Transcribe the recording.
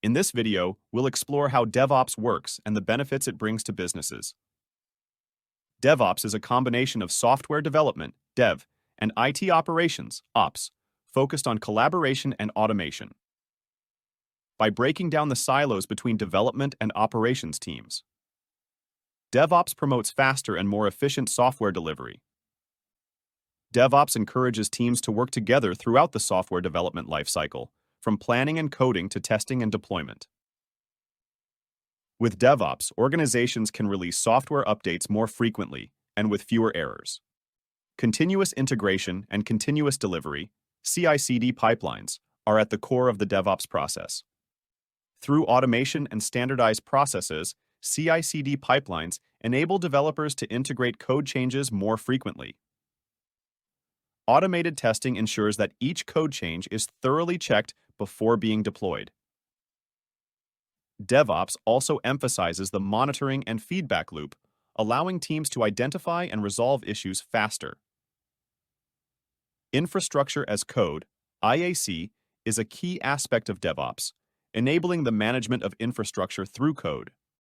In this video, we'll explore how DevOps works and the benefits it brings to businesses. DevOps is a combination of software development, dev, and IT operations, ops, focused on collaboration and automation. By breaking down the silos between development and operations teams, DevOps promotes faster and more efficient software delivery. DevOps encourages teams to work together throughout the software development lifecycle, from planning and coding to testing and deployment. With DevOps, organizations can release software updates more frequently and with fewer errors. Continuous integration and continuous delivery, CI/CD pipelines, are at the core of the DevOps process. Through automation and standardized processes, CI/CD pipelines enable developers to integrate code changes more frequently. Automated testing ensures that each code change is thoroughly checked before being deployed. DevOps also emphasizes the monitoring and feedback loop, allowing teams to identify and resolve issues faster. Infrastructure as code, IAC, is a key aspect of DevOps, enabling the management of infrastructure through code.